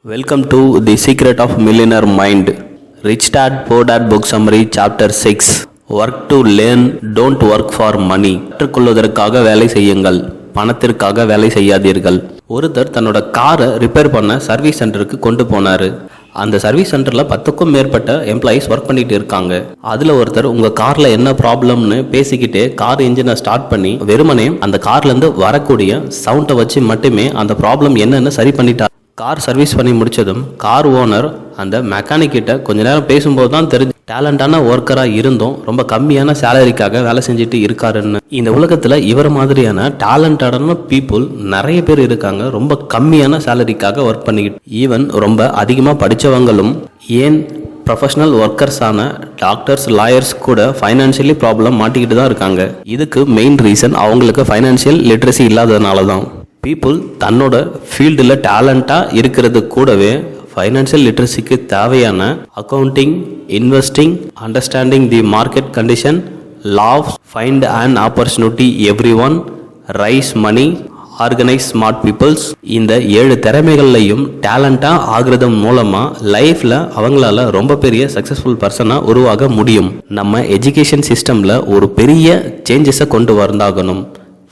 Welcome to The Secret of Millionaire Mind. Rich Dad Poor Dad Book Summary Chapter 6. Work to learn, don't work for money. கற்றுக்கொள்வதற்காக வேலை செய்யுங்கள், பணத்திற்காக வேலை செய்யாதீர்கள். ஒருத்தர் தன்னோட காரை ரிப்பேர் பண்ண சர்வீஸ் சென்டருக்கு கொண்டு போனார். அந்த சர்வீஸ் சென்டரில் 10க்கும் மேற்பட்ட எம்ப்ளாயீஸ் ஒர்க் பண்ணிட்டு இருக்காங்க. அதில் ஒருத்தர் உங்கள் காரில் என்ன ப்ராப்ளம்னு பேசிக்கிட்டே கார் இன்ஜினை ஸ்டார்ட் பண்ணி வெறுமனே அந்த கார்லேருந்து வரக்கூடிய சவுண்டை வச்சு மட்டுமே அந்த ப்ராப்ளம் என்னன்னு சரி பண்ணிட்டார். கார் சர்வீஸ் பண்ணி முடித்ததும் கார் ஓனர் அந்த மெக்கானிக் கிட்ட கொஞ்ச நேரம் பேசும்போது தான் தெரிஞ்சு டேலண்டான ஒர்க்கராக இருந்தும் ரொம்ப கம்மியான சேலரிக்காக வேலை செஞ்சுட்டு இருக்காருன்னு. இந்த உலகத்தில் இவர் மாதிரியான டேலண்டடான பீப்புள் நிறைய பேர் இருக்காங்க, ரொம்ப கம்மியான சேலரிக்காக ஒர்க் பண்ணிக்கிட்டு. ஈவன் ரொம்ப அதிகமாக படித்தவங்களும் ஏன் ப்ரொஃபஷனல் ஒர்க்கர்ஸான டாக்டர்ஸ், லாயர்ஸ் கூட ஃபைனான்ஷியலி ப்ராப்ளம் மாட்டிக்கிட்டு தான் இருக்காங்க. இதுக்கு மெயின் ரீசன் அவங்களுக்கு ஃபைனான்ஷியல் லிட்ரஸி இல்லாததுனால தான். பீப்புள் தன்னோட ஃபீல்டில் டேலண்ட்டாக இருக்கிறது கூடவே ஃபைனான்ஷியல் லிட்ரஸிக்கு தேவையான accounting, investing, understanding the market condition, loss, find and opportunity everyone, raise money, organise smart peoples, இந்த 7 திறமைகள்லையும் டேலண்டாக ஆகிறது மூலமாக லைஃப்பில் அவங்களால ரொம்ப பெரிய சக்ஸஸ்ஃபுல் பர்சனாக உருவாக முடியும். நம்ம எஜுகேஷன் சிஸ்டமில் ஒரு பெரிய சேஞ்சஸை கொண்டு வந்தாகணும்.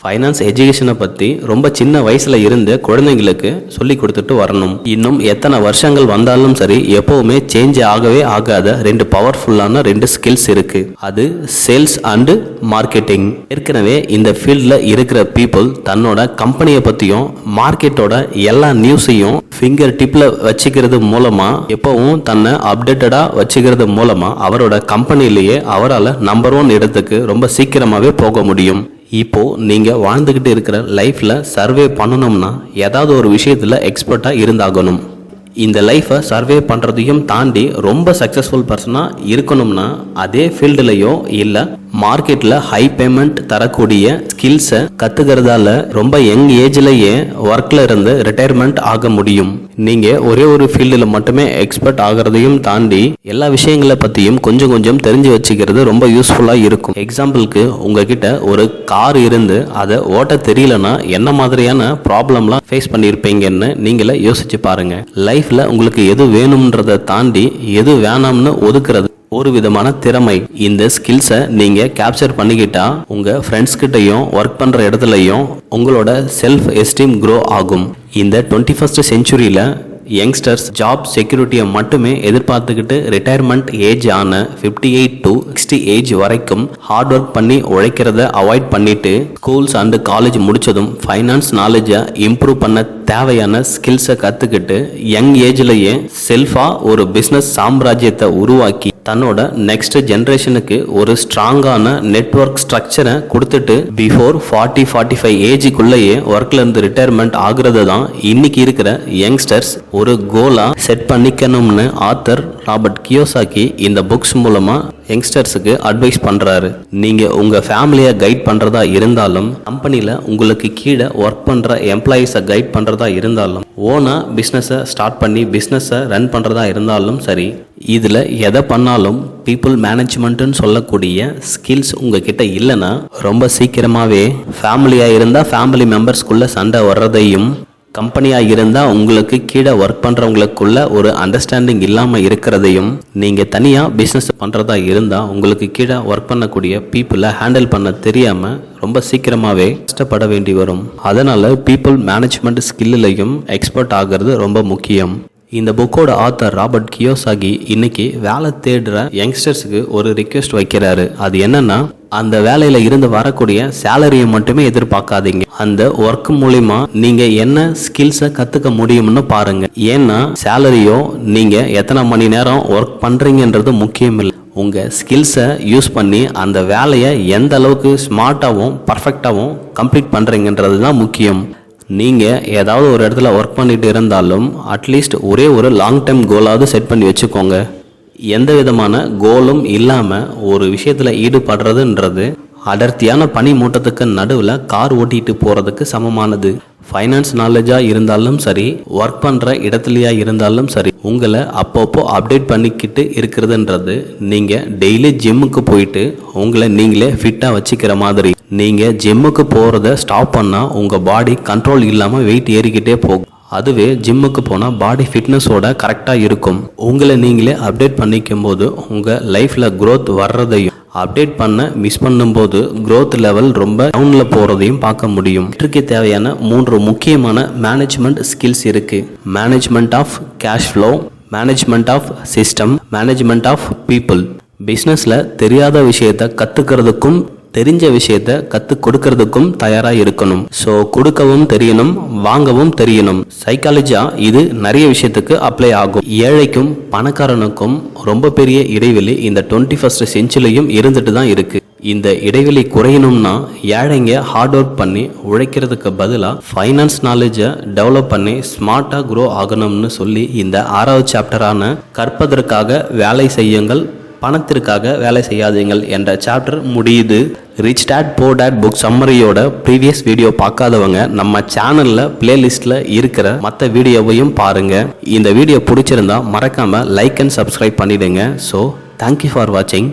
ஃபைனான்ஸ் எஜுகேஷனை பற்றி ரொம்ப சின்ன வயசில் இருந்து குழந்தைங்களுக்கு சொல்லி கொடுத்துட்டு வரணும். இன்னும் எத்தனை வருஷங்கள் வந்தாலும் சரி, எப்போவுமே சேஞ்ச் ஆகவே ஆகாத 2 பவர்ஃபுல்லான 2 ஸ்கில்ஸ் இருக்குது. அது சேல்ஸ் அண்டு மார்க்கெட்டிங். ஏற்கனவே இந்த ஃபீல்டில் இருக்கிற பீப்புள் தன்னோட கம்பெனியை பற்றியும் மார்க்கெட்டோட எல்லா நியூஸையும் ஃபிங்கர் டிப்பில் வச்சுக்கிறது மூலமாக, எப்போவும் தன்னை அப்டேட்டடாக வச்சுக்கிறது மூலமாக அவரோட கம்பெனிலேயே அவரால் நம்பர் 1 இடத்துக்கு ரொம்ப சீக்கிரமாகவே போக முடியும். இப்போ நீங்கள் வாழ்ந்துக்கிட்டு இருக்கிற லைஃப்பில் சர்வே பண்ணணும்னா ஏதாவது ஒரு விஷயத்தில் எக்ஸ்பர்ட்டாக இருந்தாகணும். இந்த லைஃப்பை சர்வே பண்ணுறதையும் தாண்டி ரொம்ப சக்ஸஸ்ஃபுல் பர்சனாக இருக்கணும்னா அதே ஃபீல்டுலையோ இல்லை மார்க்கெட்டில் ஹை பேமெண்ட் தரக்கூடிய ஸ்கில்ஸை கற்றுக்கிறதால ரொம்ப யங் ஏஜ்லேயே ஒர்க்கில் இருந்து ரிட்டையர்மெண்ட் ஆக முடியும். நீங்கள் ஒரே ஒரு ஃபீல்டில் மட்டுமே எக்ஸ்பர்ட் ஆகிறதையும் தாண்டி எல்லா விஷயங்களை பற்றியும் கொஞ்சம் கொஞ்சம் தெரிஞ்சு வச்சுக்கிறது ரொம்ப யூஸ்ஃபுல்லாக இருக்கும். எக்ஸாம்பிளுக்கு, உங்ககிட்ட ஒரு கார் இருந்து அதை ஓட்ட தெரியலனா என்ன மாதிரியான ப்ராப்ளம்லாம் ஃபேஸ் பண்ணியிருப்பீங்கன்னு நீங்களே யோசிச்சு பாருங்கள். லைஃப்பில் உங்களுக்கு எது வேணும்ன்றதை தாண்டி எது வேணாம்னு ஒதுக்குறது ஒரு விதமான திறமை. இந்த ஸ்கில்ஸை நீங்கள் கேப்சர் பண்ணிக்கிட்டா உங்கள் ஃப்ரெண்ட்ஸ் கிட்டையும் ஒர்க் பண்ணுற இடத்துலையும் உங்களோட செல்ஃப் எஸ்டீம் க்ரோ ஆகும். இந்த 21st செஞ்சுரியில் யங்ஸ்டர்ஸ் ஜாப் செக்யூரிட்டியை மட்டுமே எதிர்பார்த்துக்கிட்டு ரிட்டையர்மெண்ட் ஏஜ் ஆன 58 to 60 ஏஜ் வரைக்கும் ஹார்ட் ஒர்க் பண்ணி உழைக்கிறத அவாய்ட் பண்ணிட்டு ஸ்கூல்ஸ் அண்டு காலேஜ் முடித்ததும் ஃபைனான்ஸ் நாலேஜை இம்ப்ரூவ் பண்ண தேவையான ஸ்கில்ஸை கற்றுக்கிட்டு யங் ஏஜ்லேயே செல்ஃபாக ஒரு பிஸ்னஸ் சாம்ராஜ்யத்தை உருவாக்கி தன்னோட நெக்ஸ்ட் ஜென்ரேஷனுக்கு ஒரு ஸ்ட்ராங்கான நெட்வொர்க் ஸ்ட்ரக்சரை கொடுத்துட்டு பிஃபோர் 40-45 ஏஜுக்குள்ளேயே ஒர்க்ல இருந்து ரிட்டையர்மெண்ட் ஆகுறது தான் இன்னைக்கு இருக்கிற யங்ஸ்டர்ஸ் ஒரு கோலா செட் பண்ணிக்கணும்னு ஆத்தர் ராபர்ட் கியோசாக்கி இந்த புக்ஸ் மூலமா யங்ஸ்டர்ஸுக்கு அட்வைஸ் பண்றாரு. நீங்க உங்க ஃபேமிலியை கைட் பண்றதா இருந்தாலும், கம்பெனியில் உங்களுக்கு கீழே ஒர்க் பண்ற எம்ப்ளாயீஸை கைட் பண்றதா இருந்தாலும், ஓனா பிஸ்னஸை ஸ்டார்ட் பண்ணி பிஸ்னஸை ரன் பண்றதா இருந்தாலும் சரி, இதில் எதை பண்ணாலும் பீப்புள் மேனேஜ்மெண்ட்டுன்னு சொல்லக்கூடிய ஸ்கில்ஸ் உங்ககிட்ட இல்லைன்னா ரொம்ப சீக்கிரமாகவே ஃபேமிலியாக இருந்தால் ஃபேமிலி மெம்பர்ஸ்குள்ளே சண்டை வர்றதையும், கம்பெனியாக இருந்தால் உங்களுக்கு கீழே ஒர்க் பண்ணுறவங்களுக்குள்ள ஒரு அண்டர்ஸ்டாண்டிங் இல்லாமல் இருக்கிறதையும், நீங்கள் தனியாக பிஸ்னஸ் பண்ணுறதா இருந்தால் உங்களுக்கு கீழே ஒர்க் பண்ணக்கூடிய பீப்புளை ஹேண்டில் பண்ண தெரியாமல் ரொம்ப சீக்கிரமாகவே கஷ்டப்பட வேண்டி வரும். அதனால் பீப்புள் மேனேஜ்மெண்ட் ஸ்கில்லையும் எக்ஸ்பர்ட் ஆகிறது ரொம்ப முக்கியம். இந்த புக்கோட ஆத்தர் ராபர்ட் கியோசாகி இன்னைக்கு வேலை தேடுற யங்ஸ்டர்ஸுக்கு ஒரு ரிக்வெஸ்ட் வைக்கிறாரு. அது என்னன்னா, அந்த வேலையில இருந்து வரக்கூடிய சேலரியை மட்டுமே எதிர்பார்க்காதீங்க. அந்த ஒர்க் மூலிமா நீங்க என்ன ஸ்கில்ஸை கத்துக்க முடியும்னு பாருங்க. ஏன்னா சேலரியோ நீங்க எத்தனை மணி நேரம் ஒர்க் பண்றீங்கன்றது முக்கியம் இல்லை. உங்க ஸ்கில்ஸை யூஸ் பண்ணி அந்த வேலையை எந்த அளவுக்கு ஸ்மார்ட்டாகவும் பர்ஃபெக்டாகவும் கம்ப்ளீட் பண்றீங்கன்றது தான் முக்கியம். நீங்கள் ஏதாவது ஒரு இடத்துல ஒர்க் பண்ணிட்டு இருந்தாலும் அட்லீஸ்ட் ஒரே ஒரு லாங் டைம் கோலாவது செட் பண்ணி வச்சுக்கோங்க. எந்த விதமான கோலும் இல்லாமல் ஒரு விஷயத்தில் ஈடுபடுறதுன்றது அடர்த்தியான பனி மூட்டத்துக்கு நடுவில் கார் ஓட்டிகிட்டு போகிறதுக்கு சமமானது. ஃபைனான்ஸ் நாலேஜாக இருந்தாலும் சரி, ஒர்க் பண்ணுற இடத்துலையா இருந்தாலும் சரி, உங்களை அப்பப்போ அப்டேட் பண்ணிக்கிட்டு இருக்கிறதுன்றது நீங்கள் டெய்லி ஜிம்முக்கு போயிட்டு உங்களை நீங்களே ஃபிட்டாக வச்சுக்கிற மாதிரி. நீங்கள் ஜிம்முக்கு போகிறத ஸ்டாப் பண்ணால் உங்கள் பாடி கண்ட்ரோல் இல்லாமல் வெயிட் ஏறிக்கிட்டே போகும். அதுவே ஜிம்முக்கு போனால் பாடி ஃபிட்னஸோட கரெக்டாக இருக்கும். உங்களை நீங்களே அப்டேட் பண்ணிக்கும் போது உங்கள் லைஃப்பில் growth வர்றதையும் அப்டேட் பண்ண மிஸ் பண்ணும்போது growth லெவல் ரொம்ப டவுனில் போகிறதையும் பார்க்க முடியும். இதற்கு தேவையான 3 முக்கியமான மேனேஜ்மெண்ட் ஸ்கில்ஸ் இருக்குது. Management of cash flow, management of system, management of people. பிஸ்னஸில் தெரியாத விஷயத்தை கற்றுக்கிறதுக்கும் தெரிஞ்ச விஷயத்த கற்றுக் கொடுக்கறதுக்கும் தயாராக இருக்கணும். ஸோ கொடுக்கவும் தெரியணும், வாங்கவும் தெரியணும். சைக்காலஜியாக இது நிறைய விஷயத்துக்கு அப்ளை ஆகும். ஏழைக்கும் பணக்காரனுக்கும் ரொம்ப பெரிய இடைவெளி இந்த 21st செஞ்சுரியும் இருந்துட்டு தான் இருக்குது. இந்த இடைவெளி குறையணும்னா ஏழைங்க ஹார்ட் ஒர்க் பண்ணி உழைக்கிறதுக்கு பதிலாக ஃபைனான்ஸ் நாலேஜை டெவலப் பண்ணி ஸ்மார்ட்டாக க்ரோ ஆகணும்னு சொல்லி இந்த 6வது சாப்டரான கற்பதற்காக வேலை செய்யுங்கள், பணத்திற்காக வேலை செய்யாதீங்கள் என்ற சாப்டர் முடியுது. Rich dad poor dad book சம்மரியோட ப்ரீவியஸ் வீடியோ பார்க்காதவங்க நம்ம சேனலில் பிளேலிஸ்ட்டில் இருக்கிற மற்ற வீடியோவையும் பாருங்கள். இந்த வீடியோ பிடிச்சிருந்தா மறக்காமல் லைக் அண்ட் சப்ஸ்கிரைப் பண்ணிவிடுங்க. ஸோ தேங்க்யூ ஃபார் வாட்சிங்.